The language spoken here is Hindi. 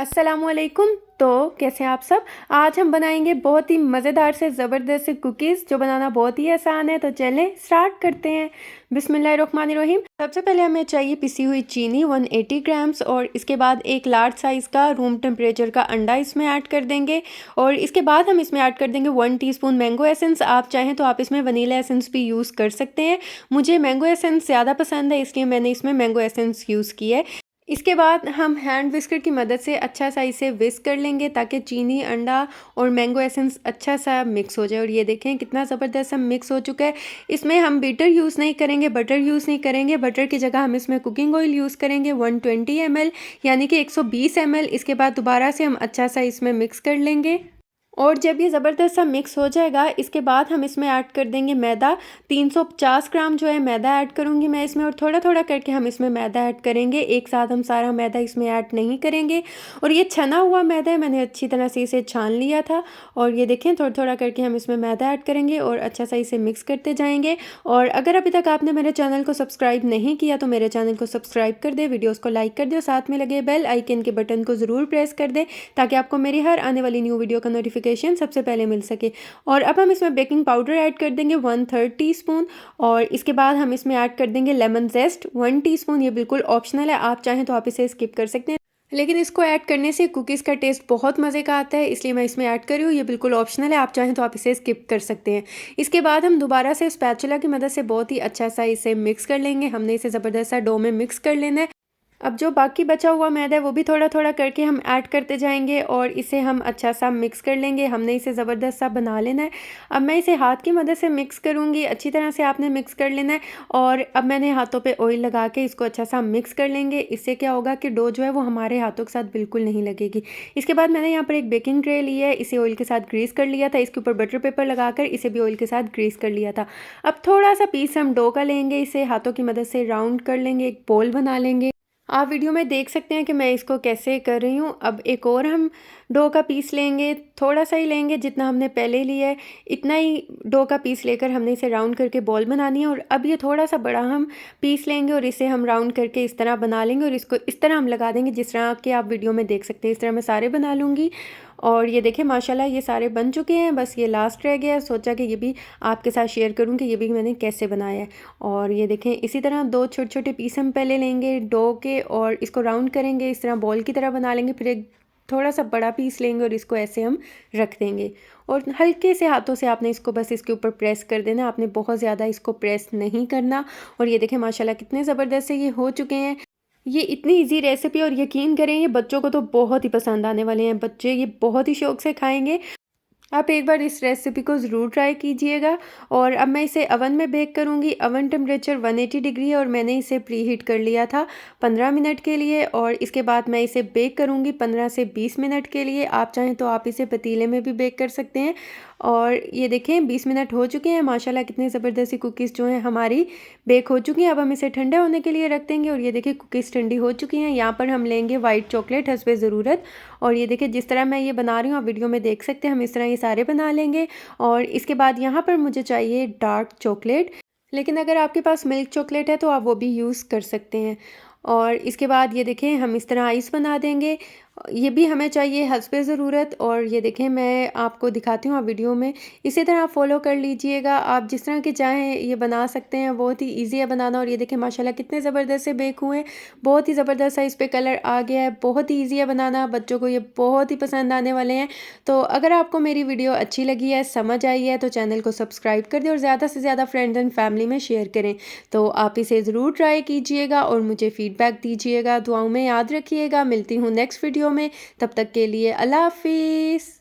अस्सलामुअलैकुम। तो कैसे हैं आप सब। आज हम बनाएंगे बहुत ही मज़ेदार से ज़बरदस्त से कुकीज़ जो बनाना बहुत ही आसान है। तो चलें स्टार्ट करते हैं। बिस्मिल्लाहिर्रहमानिर्रहीम। सबसे पहले हमें चाहिए पिसी हुई चीनी 180 ग्राम्स और इसके बाद एक लार्ज साइज़ का रूम टेम्परेचर का अंडा इसमें ऐड कर देंगे। और इसके बाद हम इसमें ऐड कर देंगे 1 टीस्पून मैंगो एसेंस। आप चाहें तो आप इसमें वनीला एसेंस भी यूज़ कर सकते हैं। मुझे मैंगो एसेंस ज़्यादा पसंद है इसलिए मैंने इसमें मैंगो एसेंस यूज़ किया है। इसके बाद हम हैंड विस्कर की मदद से अच्छा सा इसे विस्क कर लेंगे ताकि चीनी, अंडा और मैंगो एसेंस अच्छा सा मिक्स हो जाए। और ये देखें कितना ज़बरदस्त सा मिक्स हो चुका है। इसमें हम बीटर यूज़ नहीं करेंगे, बटर यूज़ नहीं करेंगे। बटर की जगह हम इसमें कुकिंग ऑयल यूज़ करेंगे 120 ml यानी कि 120 ml। इसके बाद दोबारा से हम अच्छा सा इसमें मिक्स कर लेंगे। और जब ये ज़बरदस्त सा मिक्स हो जाएगा इसके बाद हम इसमें ऐड कर देंगे मैदा। 350 ग्राम जो है मैदा ऐड करूँगी मैं इसमें। और थोड़ा थोड़ा करके हम इसमें मैदा ऐड करेंगे, एक साथ हम सारा मैदा इसमें ऐड नहीं करेंगे। और ये छना हुआ मैदा है, मैंने अच्छी तरह से इसे छान लिया था। और ये देखें थोड़ा थोड़ा करके हम इसमें मैदा ऐड करेंगे और अच्छा सा इसे मिक्स करते जाएंगे। और अगर अभी तक आपने मेरे चैनल को सब्सक्राइब नहीं किया तो मेरे चैनल को सब्सक्राइब कर दे, वीडियोज़ को लाइक कर दे और साथ में लगे बेल आइकन के बटन को ज़रूर प्रेस कर दे ताकि आपको मेरी हर आने वाली न्यू वीडियो का नोटिफिकेशन सबसे पहले मिल सके। और अब हम इसमें बेकिंग पाउडर ऐड कर देंगे 1/3 टीस्पून। और इसके बाद हम इसमें ऐड कर देंगे लेमन जेस्ट 1 टीस्पून। ये बिल्कुल ऑप्शनल है, आप चाहें तो आप इसे स्किप कर सकते हैं, लेकिन इसको ऐड करने से कुकीज़ का टेस्ट बहुत मज़े का आता है इसलिए मैं इसमें ऐड कर रही हूँ। ये बिल्कुल ऑप्शनल है, आप चाहें तो आप इसे स्किप कर सकते हैं। इसके बाद हम दोबारा से स्पैचुला की मदद से बहुत ही अच्छा सा इसे मिक्स कर लेंगे। हमने इसे ज़बरदस्त सा डो में मिक्स कर लेना है। अब जो बाकी बचा हुआ मैदा है वो भी थोड़ा थोड़ा करके हम ऐड करते जाएंगे और इसे हम अच्छा सा मिक्स कर लेंगे। हमने इसे ज़बरदस्त सा बना लेना है। अब मैं इसे हाथ की मदद से मिक्स करूँगी, अच्छी तरह से आपने मिक्स कर लेना है। और अब मैंने हाथों पे ऑयल लगा के इसको अच्छा सा मिक्स कर लेंगे। इससे क्या होगा कि डो जो है वो हमारे हाथों के साथ बिल्कुल नहीं लगेगी। इसके बाद मैंने यहाँ पर एक बेकिंग ट्रे ली है, इसे ऑयल के साथ ग्रीस कर लिया था। इसके ऊपर बटर पेपर लगाकर इसे भी ऑयल के साथ ग्रीस कर लिया था। अब थोड़ा सा पीस हम डो का लेंगे, इसे हाथों की मदद से राउंड कर लेंगे, एक बॉल बना लेंगे। आप वीडियो में देख सकते हैं कि मैं इसको कैसे कर रही हूँ। अब एक और हम डो का पीस लेंगे, थोड़ा सा ही लेंगे जितना हमने पहले लिया है, इतना ही डो का पीस लेकर हमने इसे राउंड करके बॉल बनानी है। और अब ये थोड़ा सा बड़ा हम पीस लेंगे और इसे हम राउंड करके इस तरह बना लेंगे और इसको इस तरह हम लगा देंगे जिस तरह कि आप वीडियो में देख सकते हैं। इस तरह मैं सारे बना लूँगी। और ये देखें माशाल्लाह ये सारे बन चुके हैं, बस ये लास्ट रह गया। सोचा कि ये भी आपके साथ शेयर करूँ कि ये भी मैंने कैसे बनाया है। और ये देखें इसी तरह 2 छोटे छोटे पीस हम पहले लेंगे डो के और इसको राउंड करेंगे, इस तरह बॉल की तरह बना लेंगे। फिर एक थोड़ा सा बड़ा पीस लेंगे और इसको ऐसे हम रख देंगे। और हल्के से हाथों से आपने इसको बस इसके ऊपर प्रेस कर देना, आपने बहुत ज़्यादा इसको प्रेस नहीं करना। और ये देखें माशाल्लाह कितने ज़बरदस्त से ये हो चुके हैं। ये इतनी इजी रेसिपी और यकीन करें ये बच्चों को तो बहुत ही पसंद आने वाले हैं। बच्चे ये बहुत ही शौक से खाएंगे। आप एक बार इस रेसिपी को ज़रूर ट्राई कीजिएगा। और अब मैं इसे अवन में बेक करूंगी। अवन टेम्परेचर 180 डिग्री है और मैंने इसे प्री हीट कर लिया था 15 मिनट के लिए। और इसके बाद मैं इसे बेक करूंगी 15 से 20 मिनट के लिए। आप चाहें तो आप इसे पतीले में भी बेक कर सकते हैं। और ये देखें 20 मिनट हो चुके हैं, माशाल्लाह कितनी ज़बरदस्त सी कुकीज़ जो हैं हमारी बेक हो चुकी हैं। अब हम इसे ठंडा होने के लिए रख देंगे। और ये देखिए कुकीज़ ठंडी हो चुकी हैं। यहाँ पर हम लेंगे वाइट चॉकलेट हस्बे ज़रूरत। और ये देखिए जिस तरह मैं ये बना रही हूँ आप वीडियो में देख सकते हैं, हम इस तरह ये सारे बना लेंगे। और इसके बाद यहाँ पर मुझे चाहिए डार्क चॉकलेट, लेकिन अगर आपके पास मिल्क चॉकलेट है तो आप वो भी यूज़ कर सकते हैं। और इसके बाद ये देखें हम इस तरह आइस बना देंगे, ये भी हमें चाहिए हस्बे ज़रूरत। और ये देखें मैं आपको दिखाती हूँ आप वीडियो में इसी तरह आप फॉलो कर लीजिएगा। आप जिस तरह के चाहें ये बना सकते हैं, बहुत ही ईजी है बनाना। और ये देखें माशाल्लाह कितने ज़बरदस्त से बेक हुए हैं, बहुत ही ज़बरदस्त सा इस पर कलर आ गया है। बहुत ही ईजी है बनाना, बच्चों को ये बहुत ही पसंद आने वाले हैं। तो अगर आपको मेरी वीडियो अच्छी लगी है, समझ आई है, तो चैनल को सब्सक्राइब कर दें और ज़्यादा से ज़्यादा फ्रेंड्स एंड फैमिली में शेयर करें। तो आप इसे ज़रूर ट्राई कीजिएगा और मुझे फ़ीडबैक दीजिएगा। दुआओं में याद रखिएगा। मिलती हूँ नेक्स्ट वीडियो में, तब तक के लिए अल्लाह हाफिज़।